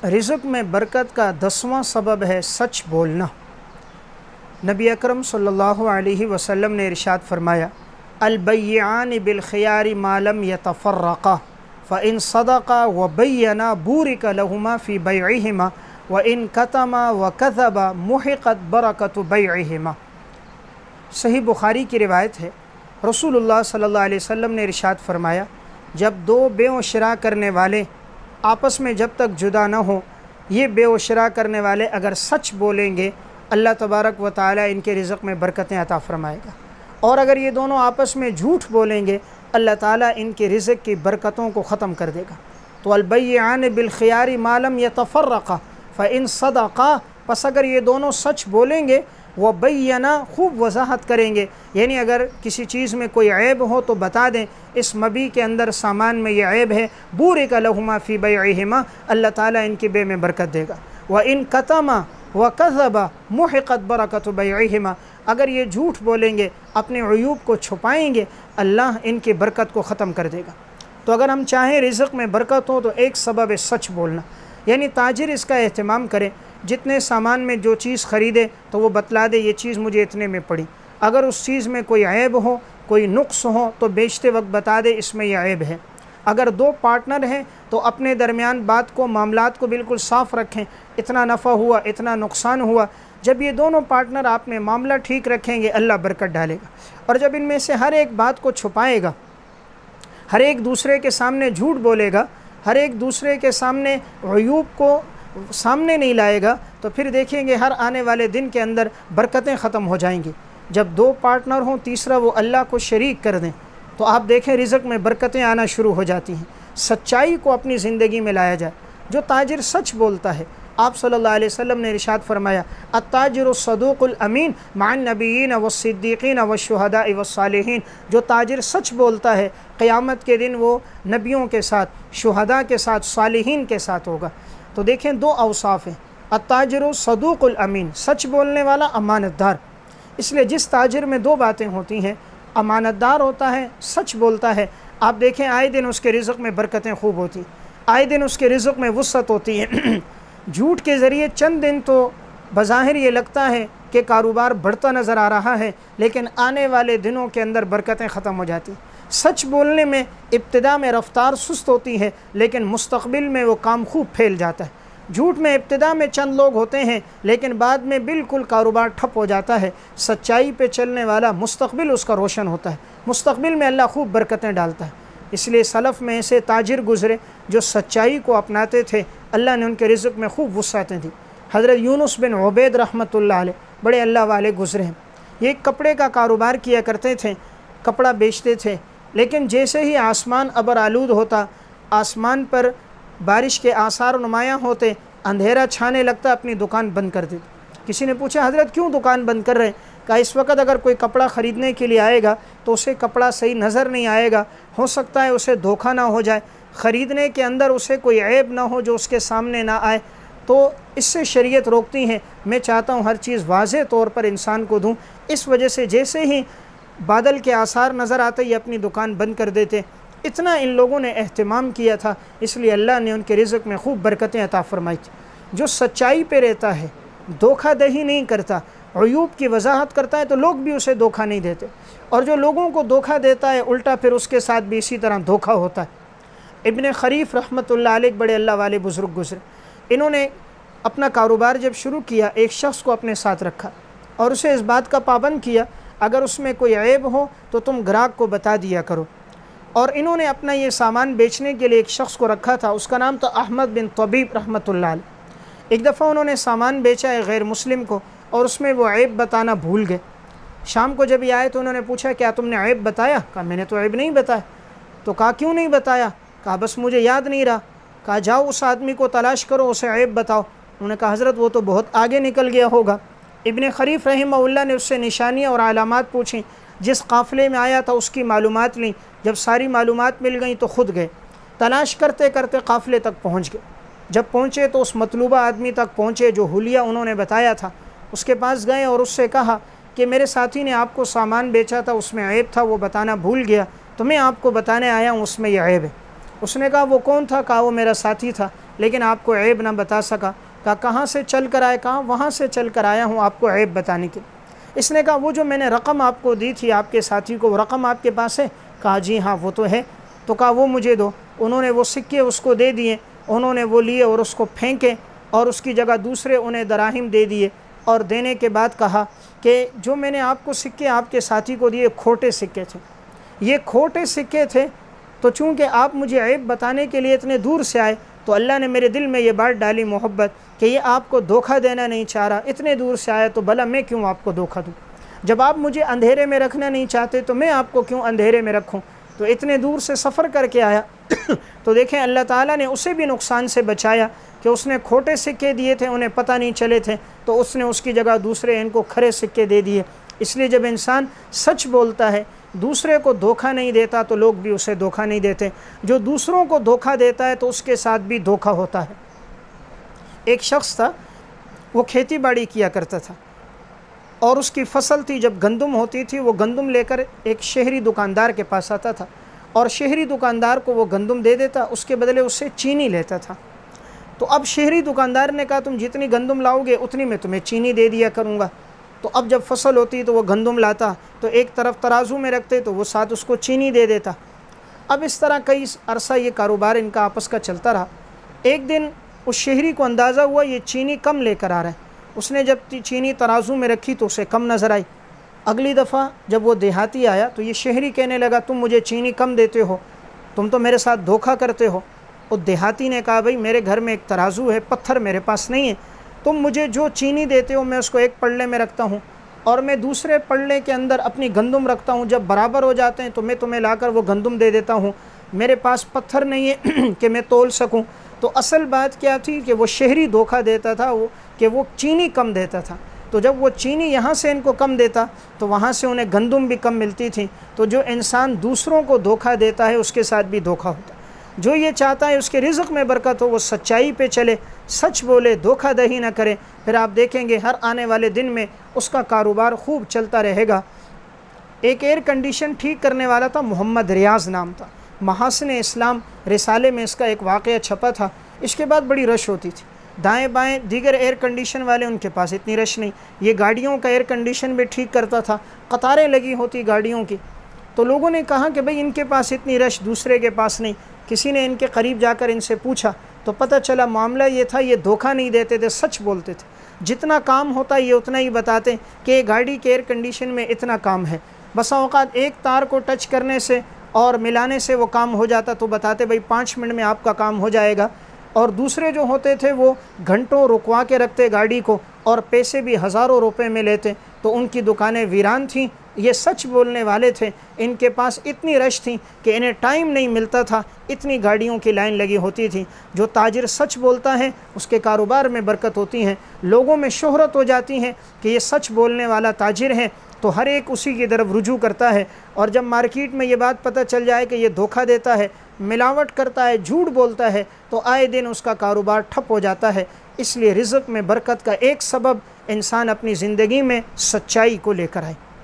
रिज़्क़ में बरकत का 10वां सबब है सच बोलना। नबी अकरम सल्लल्लाहु अलैहि वसल्लम ने इरशाद फरमाया, अल-बय्यान बिल-खियारि मा लम यतफ़र्रक़ा फ़इन सदक़ा व बय्यना बूरिक लहुमा फ़ी बैइहिमा व इन कतमा व कज़बा मुहिक़त बरकतु बैइहिमा। सही बुखारी की रिवायत है, रसूलुल्लाह सल्लल्लाहु अलैहि वसल्लम ने इरशाद फरमाया, जब दो बेओ-शरा करने वाले आपस में जब तक जुदा न हो, ये बेओ-शरा करने वाले अगर सच बोलेंगे, अल्लाह तबारक व तआला इनके रिज़्क़ में बरकतें अता फ़रमाएगा। और अगर ये दोनों आपस में झूठ बोलेंगे, अल्लाह ताला इनके रिज़्क़ की बरकतों को ख़त्म कर देगा। तो अल-बय्यान बिल-खियारि मा लम यतफ़र्रक़ा फ़इन सदक़ा, बस अगर ये दोनों सच बोलेंगे, व बय्यना खूब वजाहत करेंगे, यानी अगर किसी चीज़ में कोई ऐब हो तो बता दें, इस मबी के अंदर सामान में ये ऐब है, बूरिक लहुमा फ़ी बैइहिमा, अल्लाह ताला इनके बे में बरकत देगा। व इन कतमा व कज़बा मुहिक़त बरकतु बैइहिमा, अगर ये झूठ बोलेंगे, अपने अयूब को छुपाएंगे, अल्लाह इनकी बरकत को ख़त्म कर देगा। तो अगर हम चाहें रिज़्क़ में बरकत हो तो एक सबब है सच बोलना, यानी ताजिर इसका एहतमाम करे, जितने सामान में जो चीज़ ख़रीदे तो वो बतला दे ये चीज़ मुझे इतने में पड़ी। अगर उस चीज़ में कोई ऐब हो, कोई नुक्स हो, तो बेचते वक्त बता दे इसमें यह ऐब है। अगर दो पार्टनर हैं तो अपने दरमियान बात को, मामलात को बिल्कुल साफ़ रखें, इतना नफ़ा हुआ, इतना नुकसान हुआ। जब ये दोनों पार्टनर आप में मामला ठीक रखेंगे, अल्लाह बरकत डालेगा। और जब इनमें से हर एक बात को छुपाएगा, हर एक दूसरे के सामने झूठ बोलेगा, हर एक दूसरे के सामने अयूब को सामने नहीं लाएगा, तो फिर देखेंगे हर आने वाले दिन के अंदर बरकतें ख़त्म हो जाएंगी। जब दो पार्टनर हों, तीसरा वो अल्लाह को शरीक कर दें, तो आप देखें रिज़्क़ में बरकतें आना शुरू हो जाती हैं। सच्चाई को अपनी ज़िंदगी में लाया जाए। जो ताजिर सच बोलता है, आप सल्लल्लाहु अलैहि वसल्लम ने इरशाद फरमाया, अत्ताजिरु सदूक़ुल अमीन मअन नबिय्यीन वस्सिद्दीक़ीन वश्शुहदाኢ वस्सालिहीन। जो ताजिर सच बोलता है, क़यामत के दिन वो नबियों के साथ, शुहदा के साथ, सालिहीन के साथ होगा। तो देखें दो औसाफ़ हैं, अत्ताजिरु सदूक़ुल अमीन, सच बोलने वाला, अमानतदार। इसलिए जिस ताजिर में दो बातें होती हैं, अमानतदार होता है, सच बोलता है, आप देखें आए दिन उसके रिज़्क़ में बरकतें खूब होती, आए दिन उसके रिज़्क़ में वुसअत होती है। झूठ के ज़रिए चंद दिन तो बज़ाहिर ये लगता है कि कारोबार बढ़ता नज़र आ रहा है, लेकिन आने वाले दिनों के अंदर बरकतें ख़त्म हो जाती। सच बोलने में इब्तिदा में रफ्तार सुस्त होती है, लेकिन मुस्तक़बिल में वो काम खूब फैल जाता है। झूठ में इब्तिदा में चंद लोग होते हैं, लेकिन बाद में बिल्कुल कारोबार ठप हो जाता है। सच्चाई पे चलने वाला मुस्तक़बिल उसका रोशन होता है, मुस्तक़बिल में अल्लाह खूब बरकतें डालता है। इसलिए सलफ़ में ऐसे ताजिर गुज़रे जो सच्चाई को अपनाते थे, अल्लाह ने उनके रिज़्क़ में खूब वुसअतें दी। हज़रत यूनुस बिन उबैद रहमतुल्लाह अलैह बड़े अल्लाह वाले गुज़रे हैं। ये कपड़े का कारोबार किया करते थे, कपड़ा बेचते थे, लेकिन जैसे ही आसमान अबर आलूद होता, आसमान पर बारिश के आसार नुमायाँ होते, अंधेरा छाने लगता, अपनी दुकान बंद कर देते। किसी ने पूछा, हज़रत क्यों दुकान बंद कर रहे हैं? कहा, इस वक्त अगर कोई कपड़ा ख़रीदने के लिए आएगा तो उसे कपड़ा सही नज़र नहीं आएगा, हो सकता है उसे धोखा ना हो जाए, ख़रीदने के अंदर उसे कोई ऐब ना हो जो उसके सामने ना आए, तो इससे शरीयत रोकती है। मैं चाहता हूँ हर चीज़ वाज़ेह तौर पर इंसान को दूँ। इस वजह से जैसे ही बादल के आसार नज़र आते ही अपनी दुकान बंद कर देते। इतना इन लोगों ने एहतमाम किया था, इसलिए अल्लाह ने उनके रिज़्क़ में खूब बरकतें अता फ़रमाई थी। जो सच्चाई पे रहता है, धोखा दही नहीं करता, अयूब की वजाहत करता है, तो लोग भी उसे धोखा नहीं देते। और जो लोगों को धोखा देता है, उल्टा फिर उसके साथ भी इसी तरह धोखा होता है। इब्न खरीफ रहमतुल्लाह अलैह बड़े अल्लाह वाले बुज़ुर्ग गुज़रे। इन्होंने अपना कारोबार जब शुरू किया, एक शख्स को अपने साथ रखा और उसे इस बात का पाबंद किया, अगर उसमें कोई ऐब हो तो तुम ग्राहक को बता दिया करो। और इन्होंने अपना ये सामान बेचने के लिए एक शख्स को रखा था, उसका नाम था अहमद बिन तबीब रहमतुल्लाह अलैह। एक दफ़ा उन्होंने सामान बेचा है गैर मुस्लिम को, और उसमें वो ऐब बताना भूल गए। शाम को जब ये आए तो उन्होंने पूछा, क्या तुमने ऐब बताया? कहा, मैंने तो ऐब नहीं बताया। तो कहा, क्यों नहीं बताया? कहा, बस मुझे याद नहीं रहा। कहा, जाओ उस आदमी को तलाश करो, उसे ऐब बताओ। उन्होंने कहा, हज़रत वो तो बहुत आगे निकल गया होगा। इब्न खरीफ रहिमहुल्लाह ने उससे निशानियाँ और अलामात पूछी, जिस काफ़िले में आया था उसकी मालूमात ली। जब सारी मालूमात मिल गई तो ख़ुद गए, तलाश करते करते काफ़िले तक पहुँच गए। जब पहुँचे तो उस मतलूबा आदमी तक पहुँचे जो हुलिया उन्होंने बताया था। उसके पास गए और उससे कहा कि मेरे साथी ने आपको सामान बेचा था, उसमें ऐब था, वो बताना भूल गया, तो मैं आपको बताने आया हूँ उसमें यह ऐब है। उसने कहा वो कौन था? कहा वो मेरा साथी था, लेकिन आपको ऐब ना बता सका। कहा कहाँ से चल कर आए? कहा वहाँ से चल कर आया हूँ आपको ऐब बताने के लिए। इसने कहा वो जो मैंने रकम आपको दी थी आपके साथी को, वो रकम आपके पास है? कहा जी हाँ वो तो है। तो कहा वो मुझे दो। उन्होंने वो सिक्के उसको दे दिए, उन्होंने वो लिए और उसको फेंके और उसकी जगह दूसरे उन्हें दराहिम दे दिए। और देने के बाद कहा कि जो मैंने आपको सिक्के आपके साथी को दिए खोटे सिक्के थे, ये खोटे सिक्के थे, तो चूँकि आप मुझे ऐब बताने के लिए इतने दूर से आए, तो अल्लाह ने मेरे दिल में ये बात डाली मोहब्बत कि ये आपको धोखा देना नहीं चाह रहा, इतने दूर से आया तो भला मैं क्यों आपको धोखा दूँ? जब आप मुझे अंधेरे में रखना नहीं चाहते तो मैं आपको क्यों अंधेरे में रखूँ? तो इतने दूर से सफ़र करके आया। तो देखें अल्लाह ताला ने उसे भी नुकसान से बचाया कि उसने खोटे सिक्के दिए थे, उन्हें पता नहीं चले थे, तो उसने उसकी जगह दूसरे इनको खरे सिक्के दे दिए। इसलिए जब इंसान सच बोलता है, दूसरे को धोखा नहीं देता, तो लोग भी उसे धोखा नहीं देते। जो दूसरों को धोखा देता है तो उसके साथ भी धोखा होता है। एक शख्स था, वो खेती बाड़ी किया करता था और उसकी फसल थी, जब गंदम होती थी वो गंदम लेकर एक शहरी दुकानदार के पास आता था और शहरी दुकानदार को वो गंदम दे देता, उसके बदले उससे चीनी लेता था। तो अब शहरी दुकानदार ने कहा तुम जितनी गंदम लाओगे उतनी मैं तुम्हें चीनी दे दिया करूँगा। तो अब जब फसल होती तो वो गंदम लाता, तो एक तरफ तराजू में रखते तो वो साथ उसको चीनी दे देता। अब इस तरह कई अरसा ये कारोबार इनका आपस का चलता रहा। एक दिन उस शहरी को अंदाज़ा हुआ ये चीनी कम लेकर आ रहा है। उसने जब चीनी तराजू में रखी तो उसे कम नज़र आई। अगली दफ़ा जब वो देहाती आया तो ये शहरी कहने लगा तुम मुझे चीनी कम देते हो, तुम तो मेरे साथ धोखा करते हो। और देहाती ने कहा भाई मेरे घर में एक तराजू है, पत्थर मेरे पास नहीं है, तुम मुझे जो चीनी देते हो मैं उसको एक पल्ले में रखता हूँ और मैं दूसरे पल्ले के अंदर अपनी गंदम रखता हूँ, जब बराबर हो जाते हैं तो मैं तुम्हें लाकर वो गंदम दे देता हूँ, मेरे पास पत्थर नहीं है कि मैं तोल सकूँ। तो असल बात क्या थी कि वो शहरी धोखा देता था कि वो चीनी कम देता था। तो जब वो चीनी यहाँ से इनको कम देता तो वहाँ से उन्हें गंदम भी कम मिलती थी। तो जो इंसान दूसरों को धोखा देता है उसके साथ भी धोखा होता है। जो ये चाहता है उसके रिज़्क़ में बरकत हो, वो सच्चाई पे चले, सच बोले, धोखाधड़ी ना करे, फिर आप देखेंगे हर आने वाले दिन में उसका कारोबार खूब चलता रहेगा। एक एयर कंडीशन ठीक करने वाला था, मोहम्मद रियाज़ नाम था। महासने इस्लाम रिसाले में इसका एक वाक़या छपा था। इसके बाद बड़ी रश होती थी, दाएं बाएं दीगर एयर कंडीशन वाले उनके पास इतनी रश नहीं। ये गाड़ियों का एयर कंडीशन भी ठीक करता था, कतारें लगी होती गाड़ियों की। तो लोगों ने कहा कि भाई इनके पास इतनी रश, दूसरे के पास नहीं। किसी ने इनके करीब जाकर इनसे पूछा तो पता चला मामला ये था, ये धोखा नहीं देते थे, सच बोलते थे। जितना काम होता ये उतना ही बताते कि गाड़ी के एयर कंडीशन में इतना काम है। बसा औकात एक तार को टच करने से और मिलाने से वो काम हो जाता, तो बताते भाई 5 मिनट में आपका काम हो जाएगा। और दूसरे जो होते थे वो घंटों रुकवा के रखते गाड़ी को और पैसे भी हज़ारों रुपए में लेते। तो उनकी दुकानें वीरान थीं। ये सच बोलने वाले थे, इनके पास इतनी रश थी कि इन्हें टाइम नहीं मिलता था, इतनी गाड़ियों की लाइन लगी होती थी। जो ताजिर सच बोलता है उसके कारोबार में बरकत होती है, लोगों में शोहरत हो जाती है कि ये सच बोलने वाला ताजिर है, तो हर एक उसी की तरफ रुजू करता है। और जब मार्केट में ये बात पता चल जाए कि ये धोखा देता है, मिलावट करता है, झूठ बोलता है, तो आए दिन उसका कारोबार ठप हो जाता है। इसलिए रिज़्क़ में बरकत का एक सबब इंसान अपनी ज़िंदगी में सच्चाई को लेकर आए।